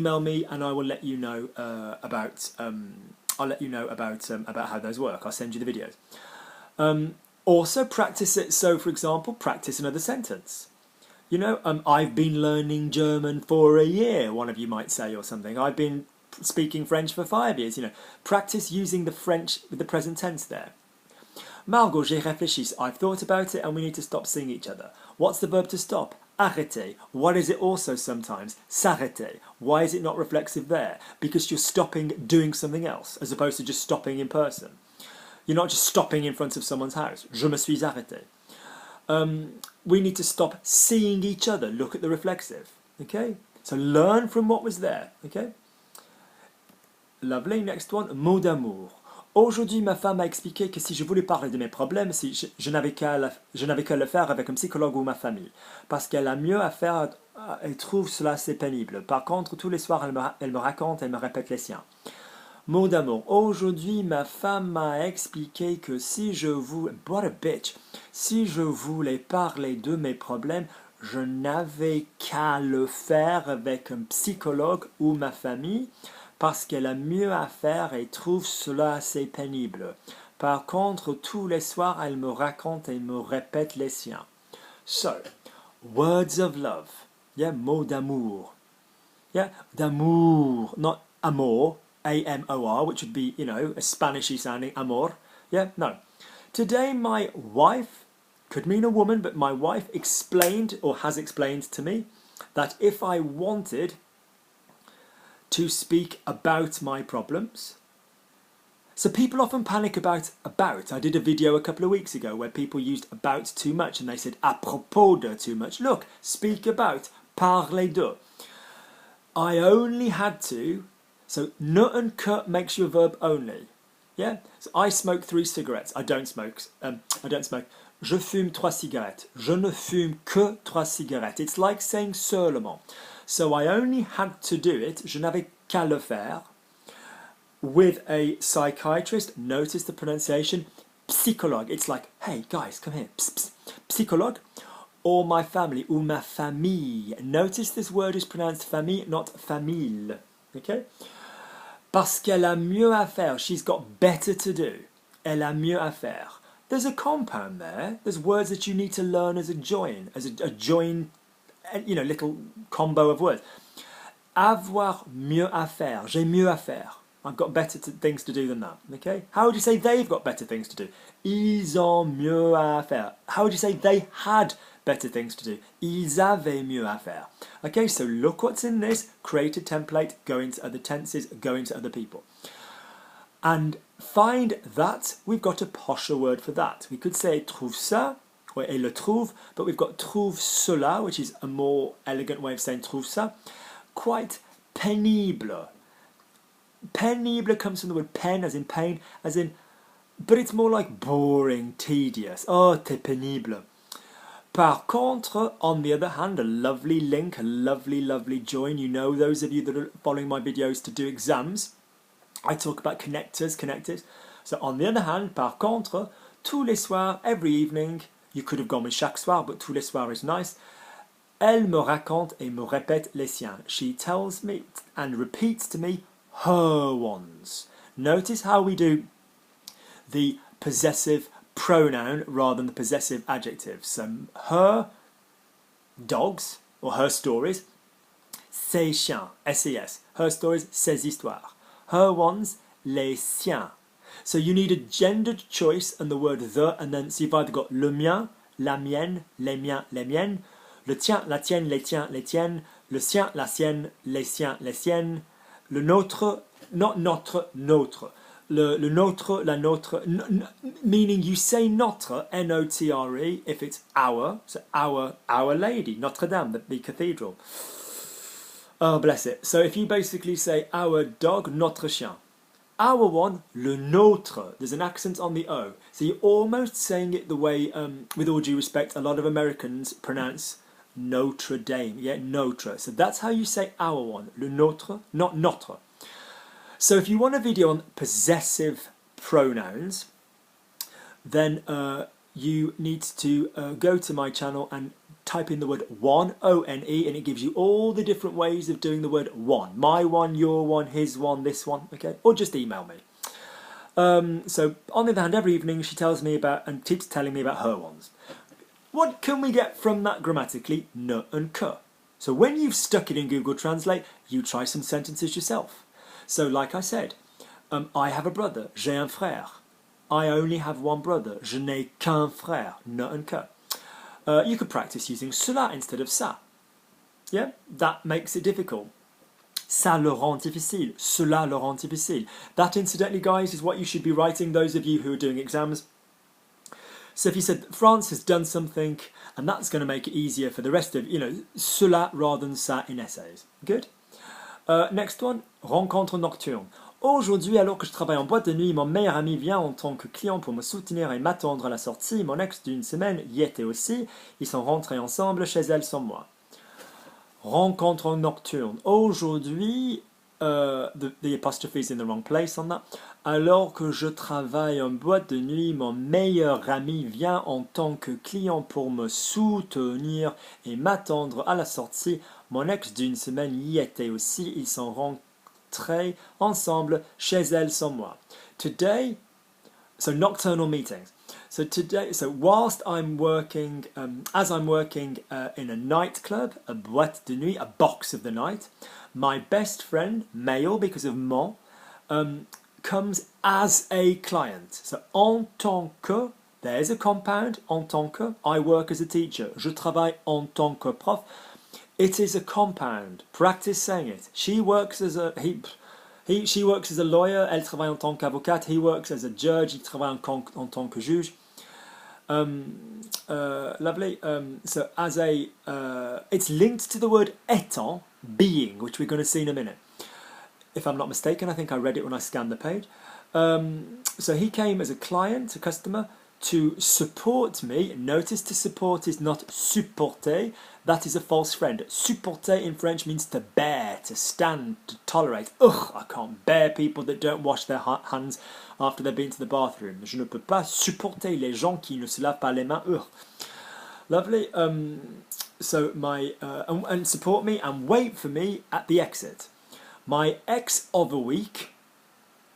email me and I will let you know about how those work. I'll send you the videos. Also practice it. So for example, practice another sentence. You know, I've been learning German for a year, one of you might say, or something. I've been speaking French for 5 years. You know, practice using the French with the present tense there. Margot, j'ai réfléchi. I've thought about it and we need to stop seeing each other. What's the verb to stop? Arrêter. What is it also sometimes? S'arrêter. Why is it not reflexive there? Because you're stopping doing something else as opposed to just stopping in person. You're not just stopping in front of someone's house. Je me suis arrêté. We need to stop seeing each other. Look at the reflexive. Okay? So learn from what was there. Okay? Lovely. Next one. Mot d'amour. Aujourd'hui, ma femme m'a expliqué que si je voulais parler de mes problèmes, je n'avais qu'à le faire avec un psychologue ou ma famille. Parce qu'elle a mieux à faire, elle trouve cela assez pénible. Par contre, tous les soirs, elle me raconte et me répète les siens. Mot d'amour. Aujourd'hui, ma femme m'a expliqué que si je voulais... What a bitch! Si je voulais parler de mes problèmes, je n'avais qu'à le faire avec un psychologue ou ma famille. Parce qu'elle a mieux à faire et trouve cela assez pénible. Par contre, tous les soirs, elle me raconte et me répète les siens. So, words of love. Yeah, mot d'amour. Yeah, d'amour, not amor, A-M-O-R, which would be, you know, a Spanishy sounding amor. Yeah, no. Today, my wife, could mean a woman, but my wife explained, or has explained to me, that if I wanted to speak about my problems. So people often panic about. I did a video a couple of weeks ago where people used about too much and they said à propos de too much. Look, speak about, parler de. I only had to, so ne and que makes you a verb only. Yeah? So I smoke 3 cigarettes. I don't smoke. Je fume 3 cigarettes. Je ne fume que 3 cigarettes. It's like saying seulement. So I only had to do it, je n'avais qu'à le faire, with a psychiatrist. Notice the pronunciation, psychologue. It's like, hey guys, come here, pss, pss. Psychologue, or my family, ou ma famille. Notice this word is pronounced famille, not famille. Okay? Parce qu'elle a mieux à faire. She's got better to do. Elle a mieux à faire. There's a compound there. There's words that you need to learn as a join, a join, you know, little combo of words. Avoir mieux à faire. J'ai mieux à faire. I've got better things to do than that. Okay? How would you say they've got better things to do? Ils ont mieux à faire. How would you say they had better things to do? Ils avaient mieux à faire. Okay, so look what's in this. Create a template. Go into other tenses. Go into other people. And find that. We've got a posher word for that. We could say trouve ça, or elle le trouve, but we've got trouve cela, which is a more elegant way of saying trouve ça. Quite pénible. Pénible comes from the word pen, as in pain, as in, but it's more like boring, tedious. Oh, t'es pénible. Par contre, on the other hand, a lovely link, a lovely, lovely join. You know, those of you that are following my videos to do exams, I talk about connectors. So on the other hand, par contre, tous les soirs, every evening, you could have gone with chaque soir, but tous les soirs is nice. Elle me raconte et me répète les siens. She tells me and repeats to me her ones. Notice how we do the possessive pronoun rather than the possessive adjective. So her dogs, or her stories, ses chiens, S-E-S. Her stories, ses histoires. Her ones, les siens. So you need a gendered choice and the word the, and then so you've either got le mien, la mienne, les miens, les miennes, le tien, la tienne, les tiens, les tiennes, le sien, la sienne, les siens, les siennes, le nôtre, not notre, nôtre, le nôtre, la nôtre, meaning you say notre, N-O-T-R-E, if it's our, so our lady, Notre Dame, the cathedral. Oh, bless it. So if you basically say our dog, notre chien. Our one, le nôtre. There's an accent on the O. So you're almost saying it the way, with all due respect, a lot of Americans pronounce Notre Dame. Yeah, notre. So that's how you say our one. Le nôtre, not notre. So if you want a video on possessive pronouns, then you need to go to my channel and type in the word one, O-N-E, and it gives you all the different ways of doing the word one. My one, your one, his one, this one, okay? Or just email me. So on the other hand, every evening she tells me about and keeps telling me about her ones. What can we get from that grammatically? Ne and que. So when you've stuck it in Google Translate, you try some sentences yourself. So like I said, I have a brother, j'ai un frère. I only have one brother, je n'ai qu'un frère, ne and que. You could practice using cela instead of ça. Yeah, that makes it difficult. Ça le rend difficile, cela le rend difficile. That, incidentally, guys, is what you should be writing, those of you who are doing exams. So if you said France has done something, and that's going to make it easier for the rest of, cela rather than ça in essays. Good. Next one, rencontre nocturne. Aujourd'hui, alors que je travaille en boîte de nuit, mon meilleur ami vient en tant que client pour me soutenir et m'attendre à la sortie. Mon ex d'une semaine y était aussi. Ils sont rentrés ensemble chez elle sans moi. Rencontre nocturne. Aujourd'hui, the apostrophe is in the wrong place on that. Alors que je travaille en boîte de nuit, mon meilleur ami vient en tant que client pour me soutenir et m'attendre à la sortie. Mon ex d'une semaine y était aussi. Ils sont rentrés ensemble chez elle sans moi. Today, so nocturnal meetings. So today, whilst I'm working, as I'm working in a nightclub, a boîte de nuit, a box of the night, my best friend, male because of mon, comes as a client. So en tant que, there's a compound, en tant que, I work as a teacher. Je travaille en tant que prof. It is a compound. Practice saying it. She works as a, she works as a lawyer, elle travaille en tant qu'avocate. He works as a judge, il travaille en tant que juge. Lovely. So as a, it's linked to the word étant, being, which we're going to see in a minute. If I'm not mistaken, I think I read it when I scanned the page. So he came as a client, a customer, to support me. Notice to support is not supporter. That is a false friend. Supporter in French means to bear, to stand, to tolerate. Ugh, I can't bear people that don't wash their hands after they've been to the bathroom. Je ne peux pas supporter les gens qui ne se lavent pas les mains. Ugh. Lovely. So my and support me and wait for me at the exit. My ex of a week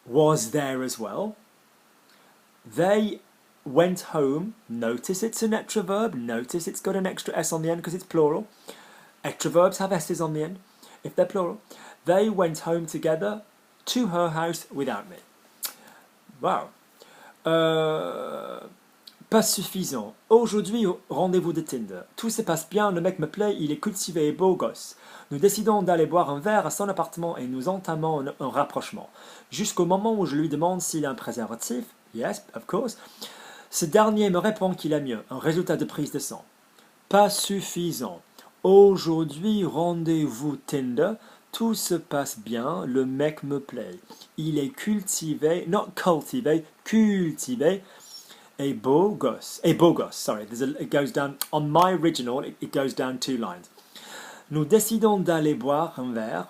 was there as well. They went home. Notice it's an extra verb. Notice it's got an extra S on the end because it's plural. Extra verbs have S's on the end if they're plural. They went home together to her house without me. Wow. Pas suffisant. Aujourd'hui, au rendez-vous de Tinder. Tout se passe bien, le mec me plaît, il est cultivé et beau gosse. Nous décidons d'aller boire un verre à son appartement et nous entamons un rapprochement. Jusqu'au moment où je lui demande s'il a un préservatif. Yes, of course. Ce dernier me répond qu'il a mieux, un résultat de prise de sang. Pas suffisant. Aujourd'hui, rendez-vous Tinder. Tout se passe bien, le mec me plaît. Il est cultivé, not cultivé, cultivé. A beau gosse. A beau gosse, sorry. It goes down, on my original, it goes down 2 lines. Nous décidons d'aller boire un verre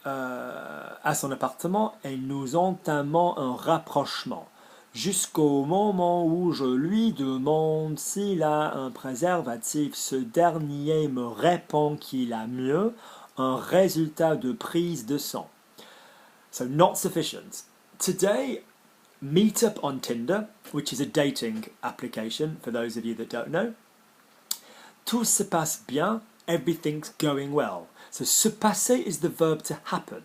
à son appartement et nous entamons un rapprochement. Jusqu'au moment où je lui demande s'il a un préservatif, ce dernier me répond qu'il a mieux, un résultat de prise de sang. So not sufficient. Today, meet up on Tinder, which is a dating application for those of you that don't know. Tout se passe bien, everything's going well. So se passer is the verb to happen.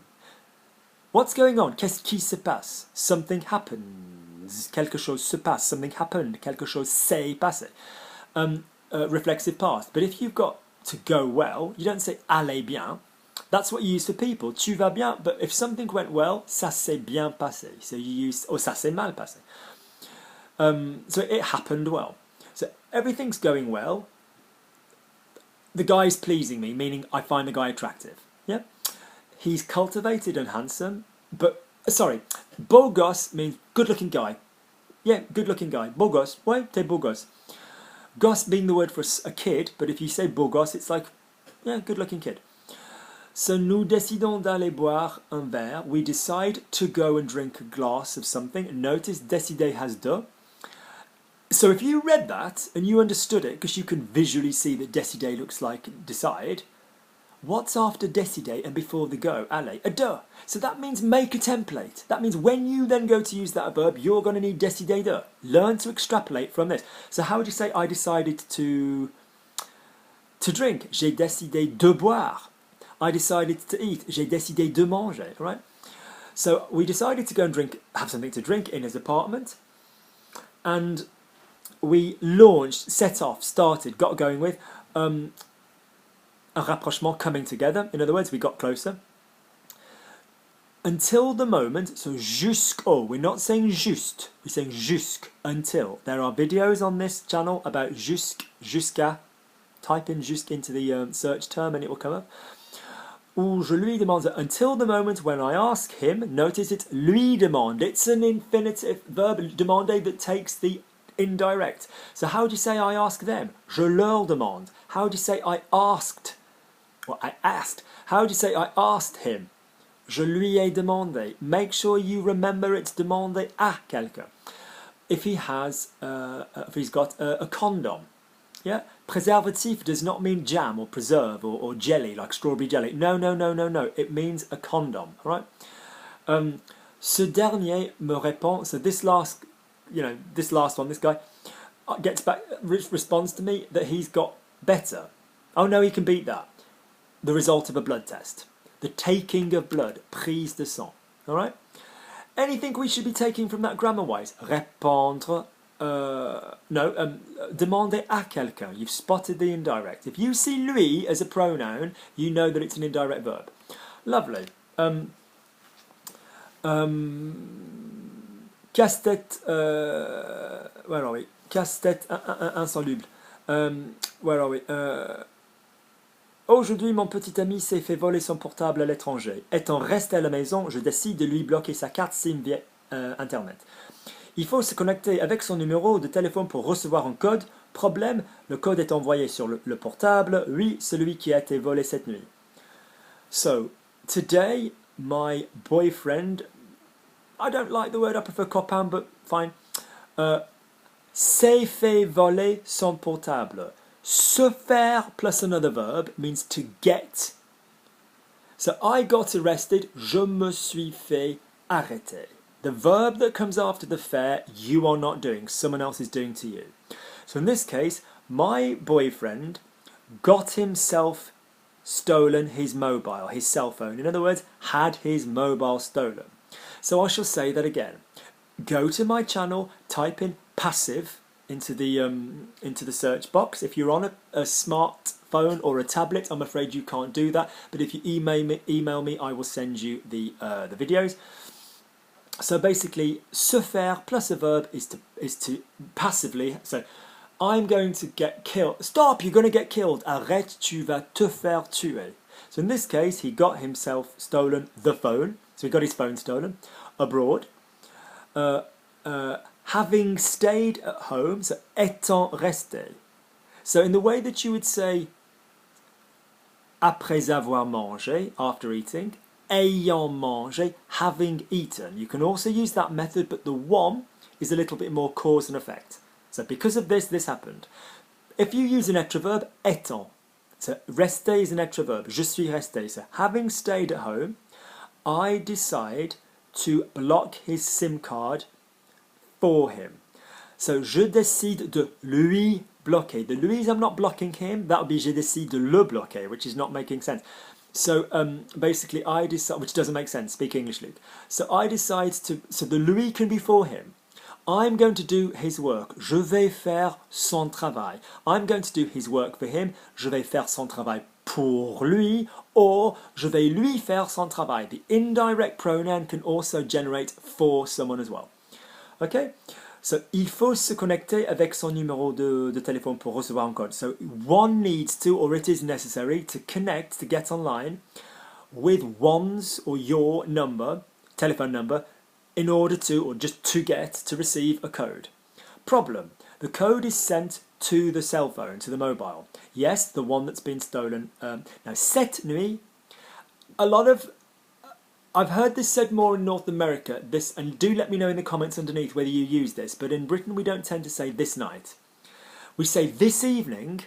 What's going on? Qu'est-ce qui se passe? Something happens. Quelque chose se passe. Something happened. Quelque chose s'est passé. Reflexive past. But if you've got to go well, you don't say aller bien. That's what you use for people. Tu vas bien, but if something went well, ça s'est bien passé. So you use, or ça s'est mal passé. So it happened well. So everything's going well. The guy's pleasing me, meaning I find the guy attractive. Yeah? He's cultivated and handsome, but, sorry, beau gosse means good-looking guy. Yeah, good-looking guy. Beau gosse. Ouais, t'es beau gosse. Gosse being the word for a kid, but if you say beau gosse, it's like, yeah, good-looking kid. So nous décidons d'aller boire un verre. We decide to go and drink a glass of something. Notice décider has de. So if you read that and you understood it, because you can visually see that décider looks like decide, what's after décider and before the go? Allez, a de. So that means make a template. That means when you then go to use that verb, you're going to need décider de. Learn to extrapolate from this. So how would you say I decided to drink? J'ai décidé de boire. I decided to eat. J'ai décidé de manger, right? So we decided to go and have something to drink in his apartment. And we launched, set off, started, got going with un rapprochement, coming together. In other words, we got closer. Until the moment, so jusqu'au, we're not saying juste, we're saying jusque, until. There are videos on this channel about jusque, jusqu'à. Type in jusque into the search term and it will come up. Où je lui demande, until the moment when I ask him, notice it's lui demande. It's an infinitive verb, demander, that takes the indirect. So how do you say I ask them? Je leur demande. How do you say I asked? Well, I asked. How do you say I asked him? Je lui ai demandé. Make sure you remember it's demandé à quelqu'un. If he has, if he's got a condom, yeah. Préservatif does not mean jam or preserve or jelly like strawberry jelly. No, no, no, no, no. It means a condom. All right. Ce dernier me répond. So this last, this last one, this guy gets back, responds to me that he's got better. Oh no, he can beat that. The result of a blood test. The taking of blood, prise de sang. All right. Anything we should be taking from that grammar-wise? Répondre. Demander à quelqu'un. You've spotted the indirect. If you see lui as a pronoun, you know that it's an indirect verb. Lovely. Casse-tête. Where are we? Casse-tête insoluble. Where are we? Aujourd'hui, mon petit ami s'est fait voler son portable à l'étranger. Étant resté à la maison, je décide de lui bloquer sa carte SIM via Internet. Il faut se connecter avec son numéro de téléphone pour recevoir un code. Problème, le code est envoyé sur le portable. Oui, celui qui a été volé cette nuit. So, today, my boyfriend, I don't like the word, I prefer copain, but fine, s'est fait voler son portable. Se faire plus another verb means to get. So, I got arrested, je me suis fait arrêter. The verb that comes after the faire, you are not doing, someone else is doing to you. So in this case, my boyfriend got himself stolen his mobile, his cell phone. In other words, had his mobile stolen. So I shall say that again. Go to my channel, type in passive into the search box. If you're on a smartphone or a tablet, I'm afraid you can't do that. But if you email me, I will send you the videos. So basically, se faire plus a verb is to passively. So I'm going to get killed. Stop! You're going to get killed. Arrête! Tu vas te faire tuer. So in this case, he got himself stolen the phone. So he got his phone stolen abroad. Having stayed at home. So étant resté. So in the way that you would say après avoir mangé, after eating. Ayant mangé, having eaten. You can also use that method, but the one is a little bit more cause and effect. So because of this, this happened. If you use an extra verb, étant. So rester is an extra verb. Je suis resté. So having stayed at home, I decide to block his SIM card for him. So je décide de lui bloquer. The lui is I'm not blocking him. That would be je décide de le bloquer, which is not making sense. So basically I decide, which doesn't make sense, speak English, Luke. So I decide to, so the lui can be for him. I'm going to do his work. Je vais faire son travail. I'm going to do his work for him. Je vais faire son travail pour lui, or je vais lui faire son travail. The indirect pronoun can also generate for someone as well. Okay? So, il faut se connecter avec son numéro de téléphone pour recevoir un code. So, one needs to, or it is necessary, to connect, to get online with one's or your number, telephone number, in order to, or just to get, to receive a code. Problem. The code is sent to the cell phone, to the mobile. Yes, the one that's been stolen. Now, cette nuit, a lot of I've heard this said more in North America, this, and do let me know in the comments underneath whether you use this, but in Britain we don't tend to say this night. We say this evening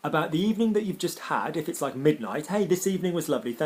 about the evening that you've just had. If it's like midnight, hey, this evening was lovely, thank